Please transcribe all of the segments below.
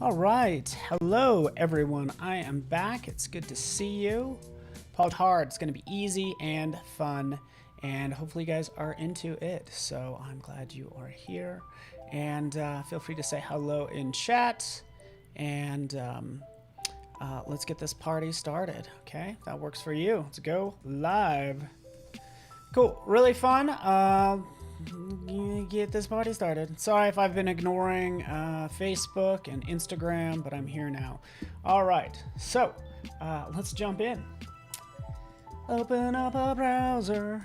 All right. Hello, everyone. I am back. It's good to see you. Pod Hard. It's going to be easy and fun, and hopefully you guys are into it. So I'm glad you are here. And feel free to say hello in chat. And let's get this party started. Okay, if that works for you. Let's go live. Cool. Really fun. Get this party started. Sorry if I've been ignoring Facebook and Instagram, but I'm here now. All right, so let's jump in. Open up a browser.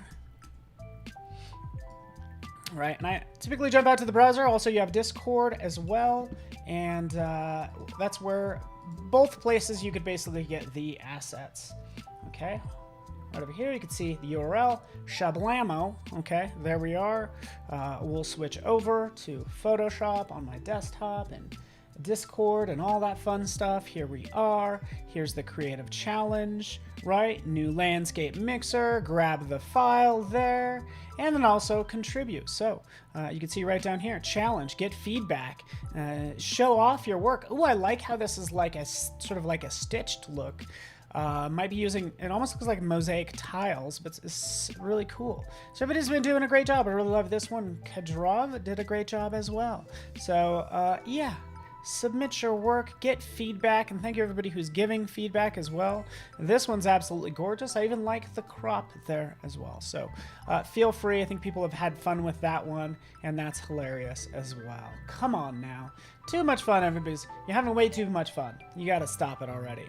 All right, and I typically jump out to the browser. Also, you have Discord as well, and that's where both places you could basically get the assets. Okay. Right over here, you can see the URL, Shablamo. Okay, there we are. We'll switch over to Photoshop on my desktop and Discord and all that fun stuff. Here we are. Here's the creative challenge, right? New landscape mixer, grab the file there, and then also contribute. So you can see right down here, challenge, get feedback, show off your work. Oh, I like how this is like a sort of like a stitched look. Might be using, it almost looks like mosaic tiles, but it's really cool. So everybody's been doing a great job. I really love this one. Kadrov did a great job as well. So yeah, submit your work, get feedback, and thank you everybody who's giving feedback as well. This one's absolutely gorgeous. I even like the crop there as well. So feel free. I think people have had fun with that one, and that's hilarious as well. Come on now. Too much fun, everybody's. You're having way too much fun. You got to stop it already.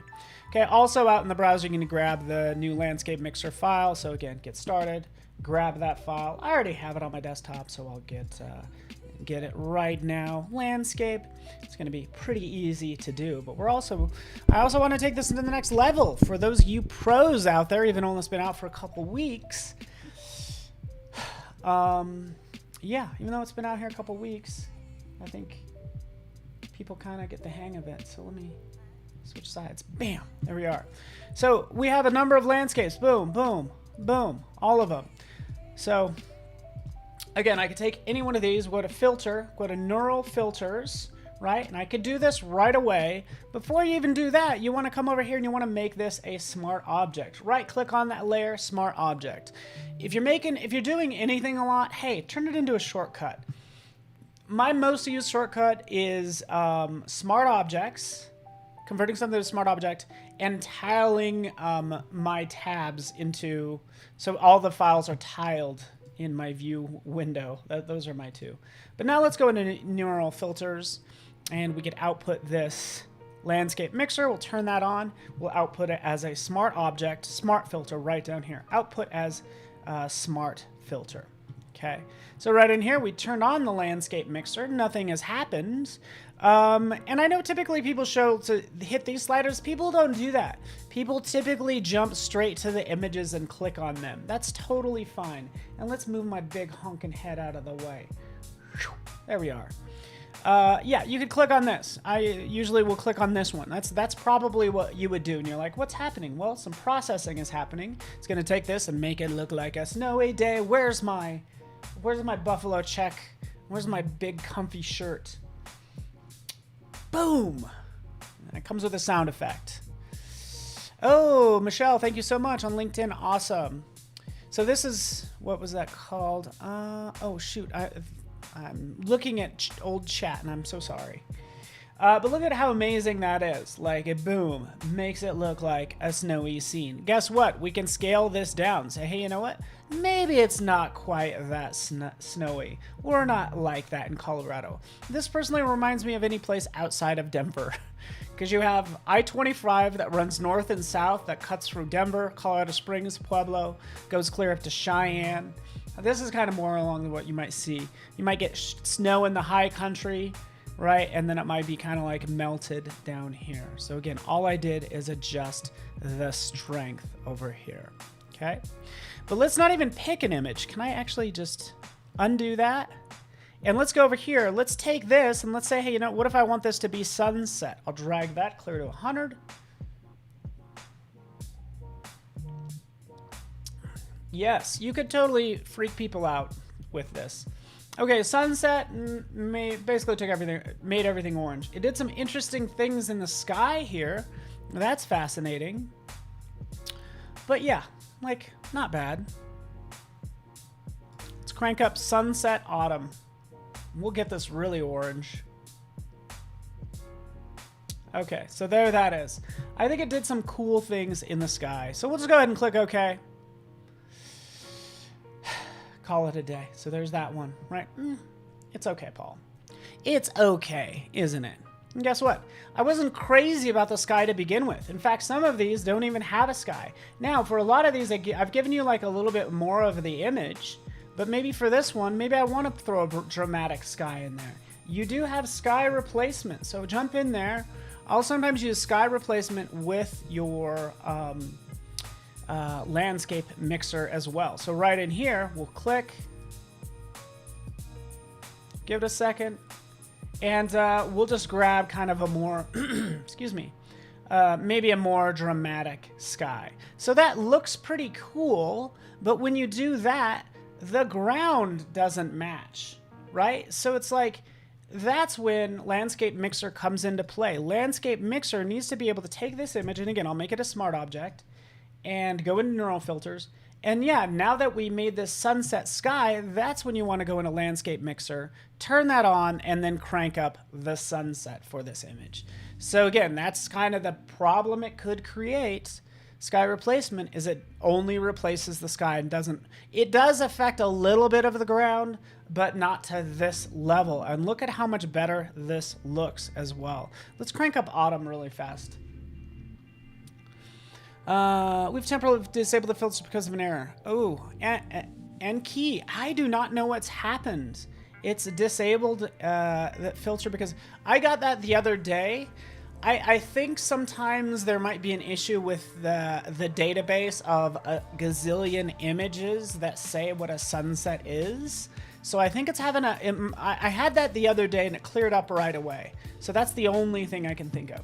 Okay, also out in the browser, you're going to grab the new landscape mixer file. So again, get started, grab that file. I already have it on my desktop, so I'll get it right now. Landscape, it's going to be pretty easy to do, but I also want to take this into the next level. For those of you pros out there, even though it's been out for a couple weeks, yeah, even though it's been out here a couple weeks, I think people kind of get the hang of it. So let me switch sides. Bam, there we are. So we have a number of landscapes. Boom, boom, boom, all of them. So again, I could take any one of these, go to filter, go to neural filters, right? And I could do this right away. Before you even do that, you want to come over here and you want to make this a smart object. Right click on that layer, smart object. If you're doing anything a lot, hey, turn it into a shortcut. My most used shortcut is smart objects, converting something to a smart object, and tiling my tabs into, so all the files are tiled in my view window. Those are my two. But now let's go into neural filters, and we can output this landscape mixer. We'll turn that on. We'll output it as a smart object, smart filter right down here. Output as smart filter. Okay, so right in here, we turned on the landscape mixer. Nothing has happened. And I know typically people show to hit these sliders. People don't do that. People typically jump straight to the images and click on them. That's totally fine. And let's move my big honking head out of the way. There we are. Yeah, you could click on this. I usually will click on this one. That's probably what you would do. And you're like, what's happening? Well, some processing is happening. It's going to take this and make it look like a snowy day. Where's my buffalo check? Where's my big comfy shirt? Boom! And it comes with a sound effect. Oh, Michelle, thank you so much on LinkedIn. Awesome. So this is, what was that called? Oh, shoot. I'm looking at old chat, and I'm so sorry. But look at how amazing that is. Like, it, boom, makes it look like a snowy scene. Guess what? We can scale this down. Say, hey, you know what? Maybe it's not quite that snowy. We're not like that in Colorado. This personally reminds me of any place outside of Denver. Because you have I-25 that runs north and south that cuts through Denver, Colorado Springs, Pueblo, goes clear up to Cheyenne. This is kind of more along what you might see. You might get snow in the high country, right? And then it might be kind of like melted down here. So again, all I did is adjust the strength over here, okay? But let's not even pick an image. Can I actually just undo that? And let's go over here. Let's take this and let's say, hey, you know, what if I want this to be sunset? I'll drag that clear to 100. Yes, you could totally freak people out with this. Okay, sunset basically took everything, made everything orange. It did some interesting things in the sky here. That's fascinating. But yeah, like, not bad. Let's crank up sunset autumn. We'll get this really orange. Okay, so there that is. I think it did some cool things in the sky. So we'll just go ahead and click OK. Call it a day. So there's that one, right? It's okay, Paul. It's okay, isn't it? And guess what? I wasn't crazy about the sky to begin with. In fact, some of these don't even have a sky. Now, for a lot of these, I've given you like a little bit more of the image, but maybe for this one, maybe I want to throw a dramatic sky in there. You do have sky replacement, so jump in there. I'll sometimes use sky replacement with your landscape mixer as well. So right in here, we'll click, give it a second, and we'll just grab kind of a more, excuse me, maybe a more dramatic sky. So that looks pretty cool, but when you do that, the ground doesn't match, right? So it's like, that's when Landscape Mixer comes into play. Landscape Mixer needs to be able to take this image, and again, I'll make it a smart object, and go into neural filters. And yeah, now that we made this sunset sky, that's when you want to go into Landscape Mixer, turn that on, and then crank up the sunset for this image. So again, that's kind of the problem it could create. Sky replacement is it only replaces the sky and doesn't, it does affect a little bit of the ground, but not to this level. And look at how much better this looks as well. Let's crank up autumn really fast. We've temporarily disabled the filters because of an error. Oh, and key. I do not know what's happened. It's disabled that filter because I got that the other day. I think sometimes there might be an issue with the database of a gazillion images that say what a sunset is. So I think it's having I had that the other day and it cleared up right away. So that's the only thing I can think of.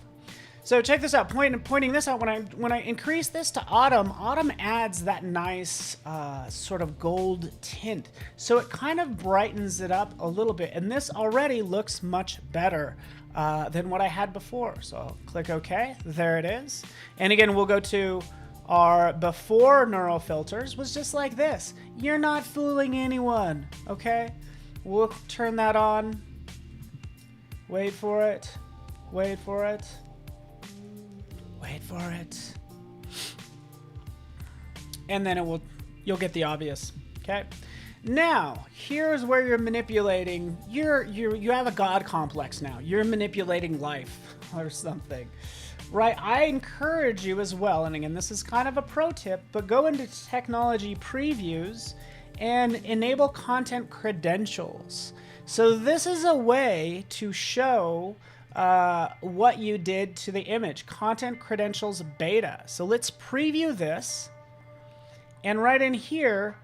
So check this out. Pointing this out, when I increase this to autumn, autumn adds that nice sort of gold tint. So it kind of brightens it up a little bit. And this already looks much better than what I had before. So I'll click OK. There it is. And again, we'll go to our before neural filters was just like this. You're not fooling anyone. Okay. We'll turn that on. Wait for it. Wait for it. Wait for it. And then you'll get the obvious. Okay. Now, here's where you're manipulating. You have a God complex now. You're manipulating life or something. Right? I encourage you as well, and again, this is kind of a pro tip, but go into technology previews and enable content credentials. So this is a way to show what you did to the image. Content credentials beta. So let's preview this. And right in here,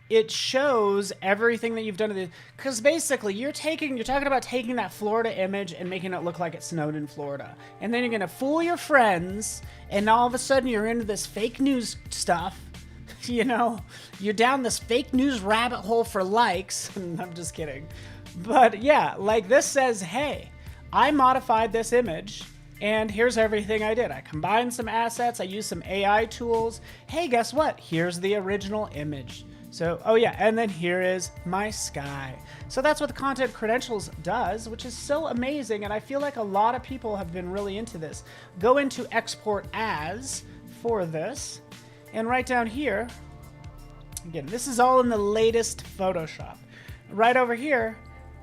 it shows everything that you've done to the, because basically you're talking about taking that Florida image and making it look like it snowed in Florida. And then you're going to fool your friends. And all of a sudden you're into this fake news stuff. You know, you're down this fake news rabbit hole for likes. I'm just kidding. But yeah, like this says, hey, I modified this image and here's everything I did. I combined some assets. I used some AI tools. Hey, guess what? Here's the original image. So, oh yeah, and then here is my sky. So that's what the content credentials does, which is so amazing. And I feel like a lot of people have been really into this. Go into export as for this. And right down here, again, this is all in the latest Photoshop. Right over here,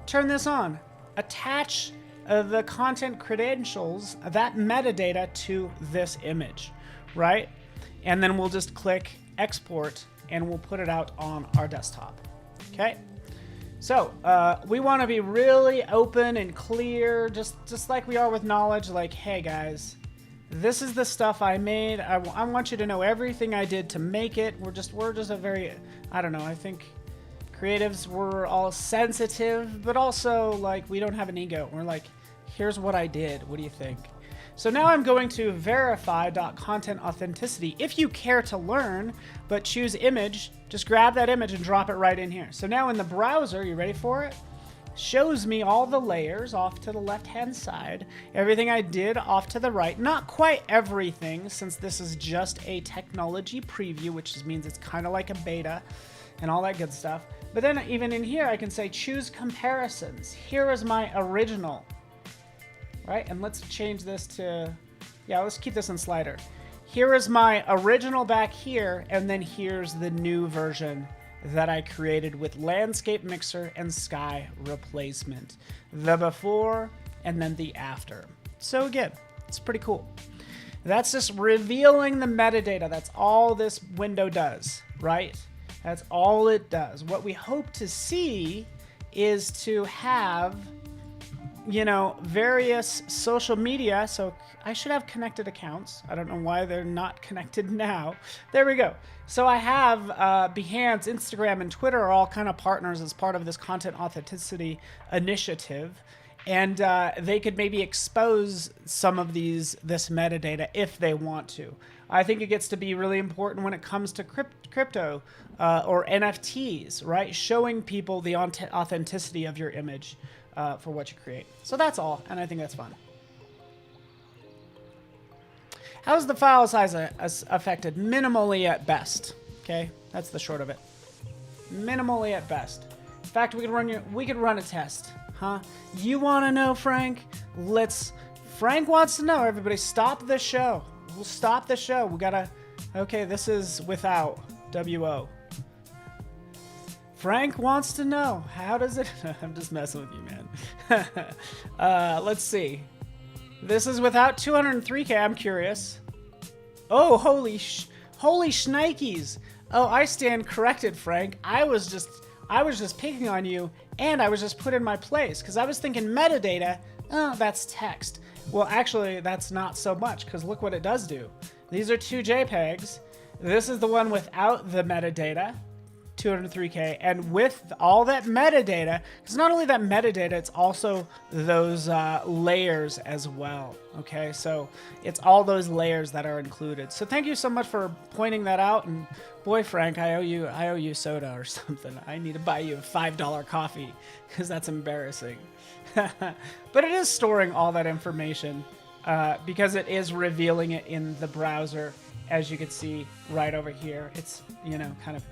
turn this on. Attach the content credentials, that metadata to this image, right? And then we'll just click export and we'll put it out on our desktop, okay? So we want to be really open and clear, just like we are with knowledge, like, hey guys, this is the stuff I made. I want you to know everything I did to make it. We're just a very, I don't know, I think creatives, we're all sensitive, but also like we don't have an ego. We're like, here's what I did. What do you think? So now I'm going to verify.content authenticity. If you care to learn, but choose image, just grab that image and drop it right in here. So now in the browser, you ready for it? Shows me all the layers off to the left-hand side. Everything I did off to the right. Not quite everything, since this is just a technology preview, which means it's kind of like a beta and all that good stuff. But then even in here, I can say choose comparisons. Here is my original, right? And let's change this to, yeah, let's keep this in slider. Here is my original back here, and then here's the new version that I created with Landscape Mixer and Sky Replacement. The before and then the after. So again, it's pretty cool. That's just revealing the metadata. That's all this window does, right? That's all it does. What we hope to see is to have, you know, various social media. So I should have connected accounts. I don't know why they're not connected now. There we go. So I have Behance, Instagram, and Twitter are all kind of partners as part of this content authenticity initiative. And they could maybe expose some of this metadata if they want to. I think it gets to be really important when it comes to crypto or NFTs, right? Showing people the authenticity of your image for what you create. So that's all, and I think that's fun. How's the file size affected? Minimally at best. Okay, that's the short of it. Minimally at best. In fact, we could run a test, huh? You want to know, Frank? Frank wants to know. Everybody, stop the show. We'll stop the show. We gotta. Okay, this is without WO. Frank wants to know. How does it? I'm just messing with you, man. Let's see. This is without 203K. I'm curious. Oh, holy shnikes. Oh, I stand corrected, Frank. I was just picking on you, and I was just put in my place because I was thinking metadata. Oh, that's text. Well, actually, that's not so much because look what it does do. These are two JPEGs. This is the one without the metadata. 203K, and with all that metadata, it's not only that metadata, it's also those layers as well. Okay, so it's all those layers that are included. So thank you so much for pointing that out. And boy, Frank, I owe you soda or something. I need to buy you a $5 coffee because that's embarrassing. But it is storing all that information because it is revealing it in the browser, as you can see right over here. It's, you know, kind of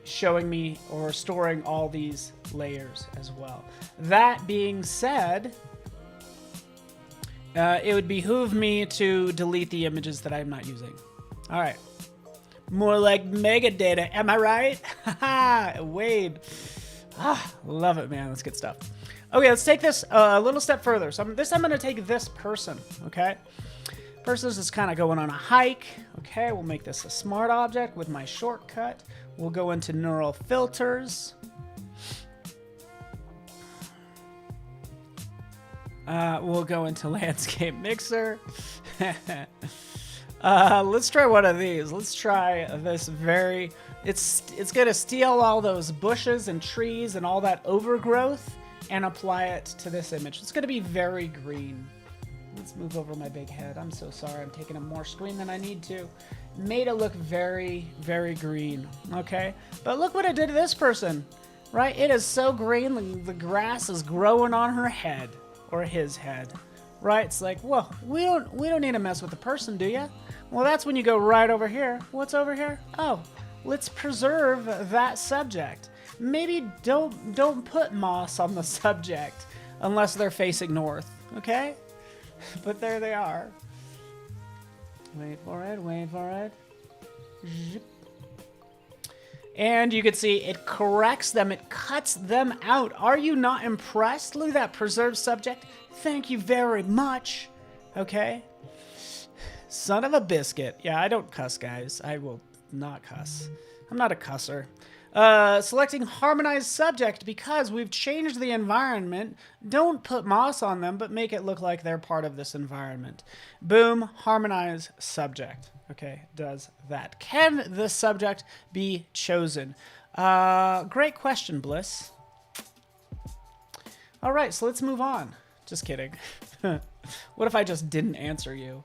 showing me or storing all these layers as well. That being said, it would behoove me to delete the images that I'm not using. All right. More like megadata. Am I right? Haha, Wade. Love it, man. That's good stuff. Okay, let's take this a little step further. So I'm going to take this person, okay? Person's just kind of going on a hike. Okay, we'll make this a smart object with my shortcut. We'll go into neural filters. We'll go into landscape mixer. Let's try one of these. Let's try this very... It's going to steal all those bushes and trees and all that overgrowth and apply it to this image. It's going to be very green. Let's move over my big head. I'm so sorry. I'm taking up more screen than I need to. Made it look very, very green. Okay? But look what it did to this person. Right? It is so green. The grass is growing on her head. Or his head. Right? It's like, whoa, we don't need to mess with the person, do ya? Well, that's when you go right over here. What's over here? Oh, let's preserve that subject. Maybe don't put moss on the subject unless they're facing north. Okay? But there they are. Wait for it, wait for it. Zip. And you can see it corrects them, it cuts them out. Are you not impressed? Look at that preserved subject. Thank you very much. Okay? Son of a biscuit. Yeah, I don't cuss, guys. I will not cuss. I'm not a cusser. Selecting harmonized subject because we've changed the environment. Don't put moss on them, but make it look like they're part of this environment. Boom, harmonize subject. Okay, does that. Can the subject be chosen? Great question, Bliss. All right, so let's move on Just kidding. What if I just didn't answer you?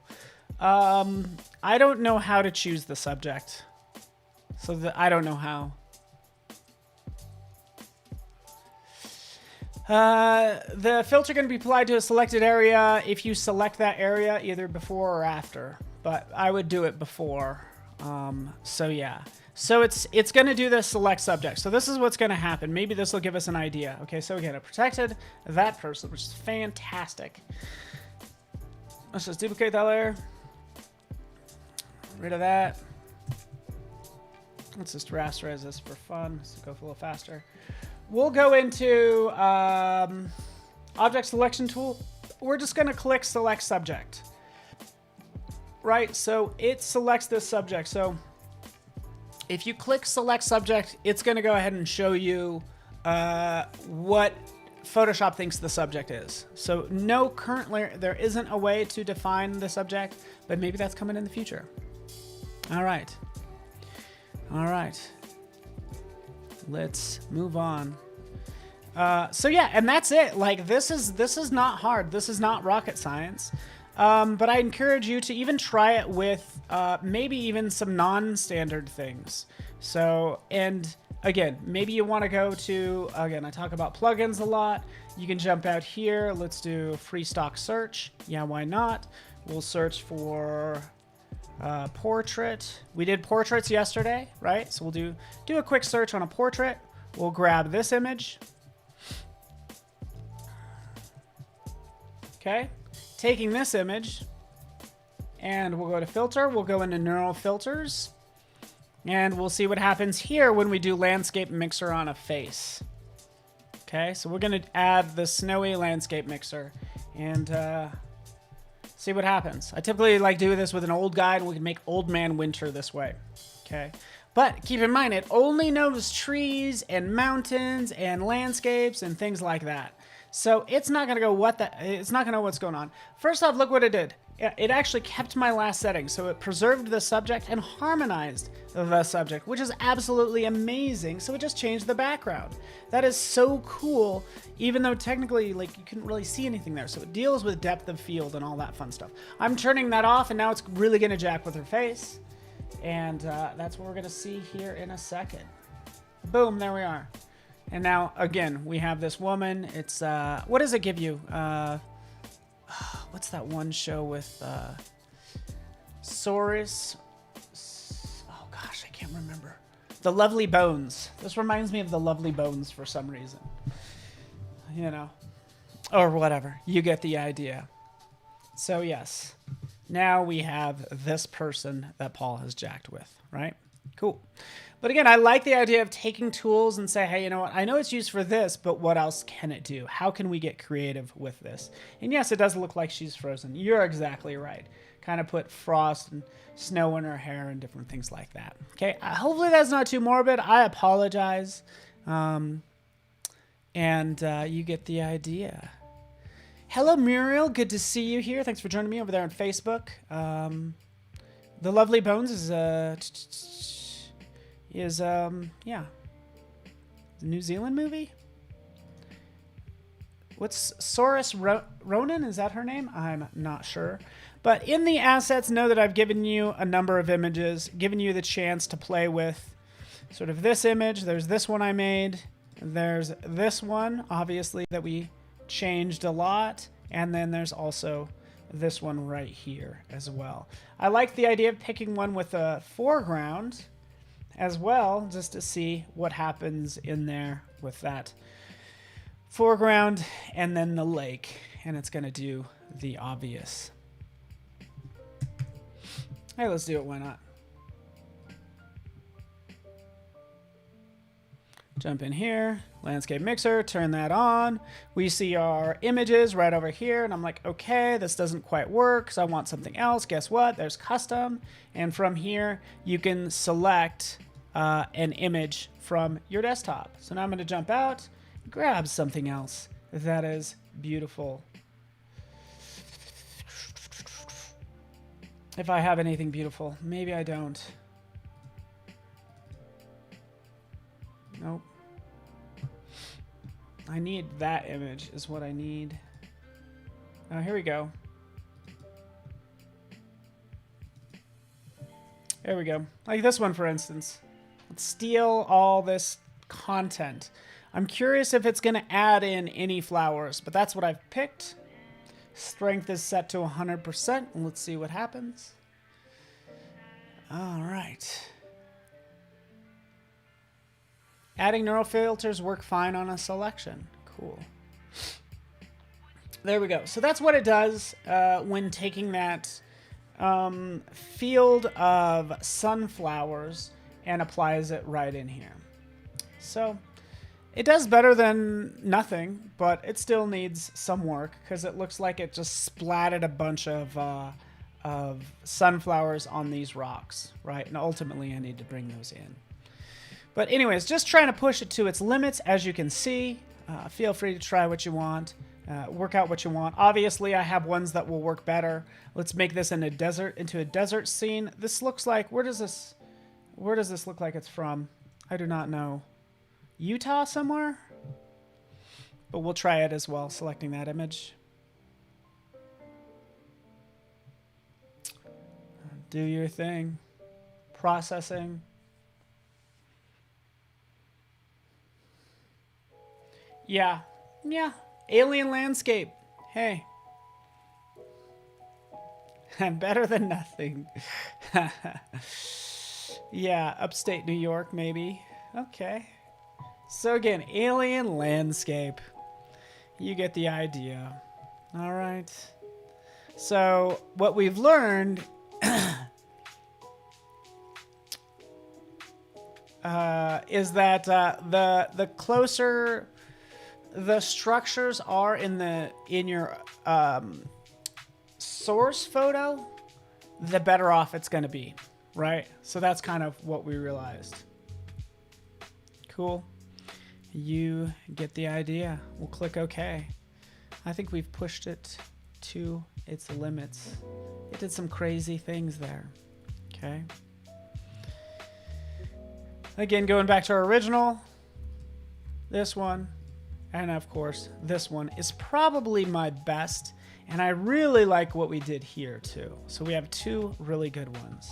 I don't know how to choose the subject. So I don't know how. The filter going to be applied to a selected area if you select that area either before or after. But I would do it before. So yeah. So it's going to do the select subject. So this is what's going to happen. Maybe this will give us an idea. Okay, so again, it protected that person, which is fantastic. Let's just duplicate that layer. Rid of that. Let's just rasterize this for fun. Let's go a little faster. We'll go into object selection tool. We're just going to click select subject. Right, so it selects this subject. So if you click select subject, it's going to go ahead and show you what Photoshop thinks the subject is. So no, currently there isn't a way to define the subject, but maybe that's coming in the future. All right. All right. Let's move on. So yeah, and that's it. Like this is not hard. This is not rocket science. But I encourage you to even try it with maybe even some non-standard things. So, and again, maybe you want to go to, again, I talk about plugins a lot. You can jump out here. Let's do free stock search. Yeah, why not? We'll search for portrait. We did portraits yesterday, right? So we'll do a quick search on a portrait. We'll grab this image. Okay. Taking this image, and we'll go to filter. We'll go into neural filters, and we'll see what happens here when we do landscape mixer on a face. Okay, so we're going to add the snowy landscape mixer and see what happens. I typically like do this with an old guy, and we can make old man winter this way. Okay, but keep in mind it only knows trees and mountains and landscapes and things like that. So it's not going to go it's not going to know what's going on. First off, look what it did. It actually kept my last setting. So it preserved the subject and harmonized the subject, which is absolutely amazing. So it just changed the background. That is so cool, even though technically like you couldn't really see anything there. So it deals with depth of field and all that fun stuff. I'm turning that off, and now it's really going to jack with her face. And that's what we're going to see here in a second. Boom, there we are. And now, again, we have this woman. It's, what does it give you? What's that one show with Soros? Oh, gosh, I can't remember. The Lovely Bones. This reminds me of The Lovely Bones for some reason. You know, or whatever. You get the idea. So, yes. Now we have this person that Paul has jacked with, right? Cool. But again, I like the idea of taking tools and say, hey, you know what? I know it's used for this, but what else can it do? How can we get creative with this? And yes, it does look like she's frozen. You're exactly right. Kind of put frost and snow in her hair and different things like that. Okay, hopefully that's not too morbid. I apologize. And you get the idea. Hello, Muriel. Good to see you here. Thanks for joining me over there on Facebook. The Lovely Bones is yeah, the New Zealand movie. What's Soros Ronan? Is that her name? I'm not sure. But in the assets, know that I've given you a number of images, given you the chance to play with sort of this image. There's this one I made. There's this one, obviously, that we changed a lot. And then there's also this one right here as well. I like the idea of picking one with a foreground as well, just to see what happens in there with that foreground and then the lake, and it's going to do the obvious. Hey, let's do it. Why not? Jump in here, landscape mixer, turn that on. We see our images right over here, and I'm like, okay, this doesn't quite work because I want something else. Guess what? There's custom, and from here you can select an image from your desktop. So now I'm going to jump out, grab something else that is beautiful. If I have anything beautiful, maybe I don't. Nope. I need that image is what I need. Here we go. There we go. Like this one, for instance. Let's steal all this content. I'm curious if it's going to add in any flowers, but that's what I've picked. Strength is set to 100%. Let's see what happens. All right. Adding neural filters work fine on a selection. Cool. There we go. So that's what it does when taking that field of sunflowers and applies it right in here. So it does better than nothing, but it still needs some work because it looks like it just splatted a bunch of sunflowers on these rocks, right? And ultimately I need to bring those in. But anyways, just trying to push it to its limits, as you can see. Feel free to try what you want. Work out what you want. Obviously, I have ones that will work better. Let's make this into a desert scene. This looks like, where does this look like it's from? I do not know. Utah somewhere? But we'll try it as well, selecting that image. Do your thing. Processing. Yeah. Alien landscape. Hey. Better than nothing. Yeah, upstate New York, maybe. Okay. So again, alien landscape. You get the idea. All right. So what we've learned is that the closer the structures are in your source photo, the better off it's going to be, right? So that's kind of what we realized. Cool. You get the idea. We'll click OK. I think we've pushed it to its limits. It did some crazy things there. Okay. Again, going back to our original, this one, and of course, this one is probably my best. And I really like what we did here too. So we have two really good ones.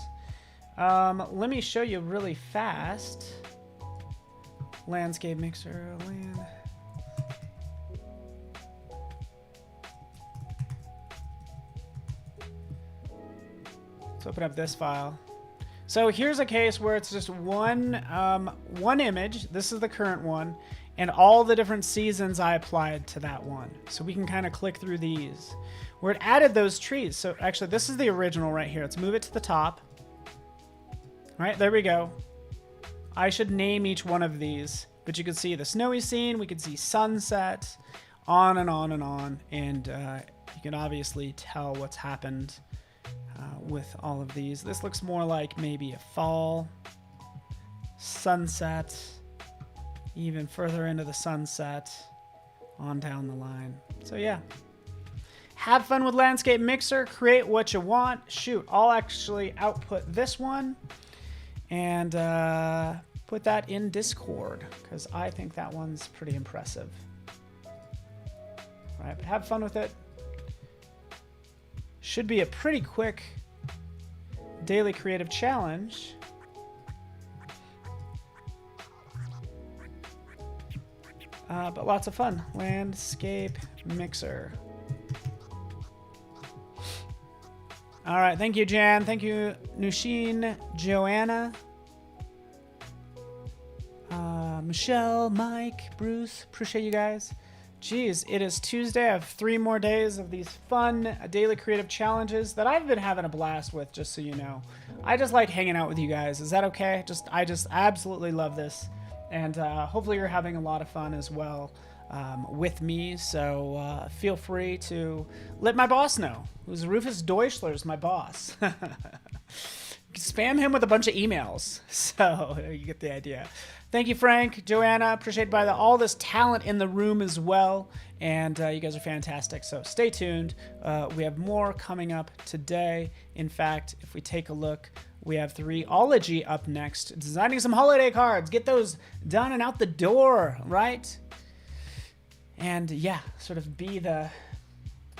Let me show you really fast. Landscape mixer, land. Let's open up this file. So here's a case where it's just one image. This is the current one. And all the different seasons I applied to that one. So we can kind of click through these. Where it added those trees. So actually, this is the original right here. Let's move it to the top. All right, there we go. I should name each one of these. But you can see the snowy scene. We can see sunset. On and on and on. And you can obviously tell what's happened with all of these. This looks more like maybe a fall. Sunset. Even further into the sunset, on down the line. So yeah, have fun with Landscape Mixer, create what you want. Shoot, I'll actually output this one and put that in Discord because I think that one's pretty impressive. All right, but have fun with it. Should be a pretty quick daily creative challenge. But lots of fun. Landscape Mixer. All right. Thank you, Jan. Thank you, Nushin, Joanna, Michelle, Mike, Bruce. Appreciate you guys. Geez, it is Tuesday. I have 3 more days of these fun daily creative challenges that I've been having a blast with, just so you know. I just like hanging out with you guys. Is that okay? I just absolutely love this. And hopefully you're having a lot of fun as well with me. So feel free to let my boss know. Who's Rufus Deutschler is my boss. Spam him with a bunch of emails. So you get the idea. Thank you, Frank, Joanna. Appreciated by all this talent in the room as well. And you guys are fantastic. So stay tuned. We have more coming up today. In fact, if we take a look, we have 3ology up next. Designing some holiday cards. Get those done and out the door, right? And yeah, sort of be the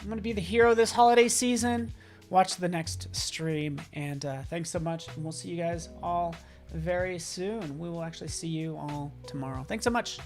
I'm going to be the hero this holiday season. Watch the next stream. And thanks so much. And we'll see you guys all very soon. We will actually see you all tomorrow. Thanks so much.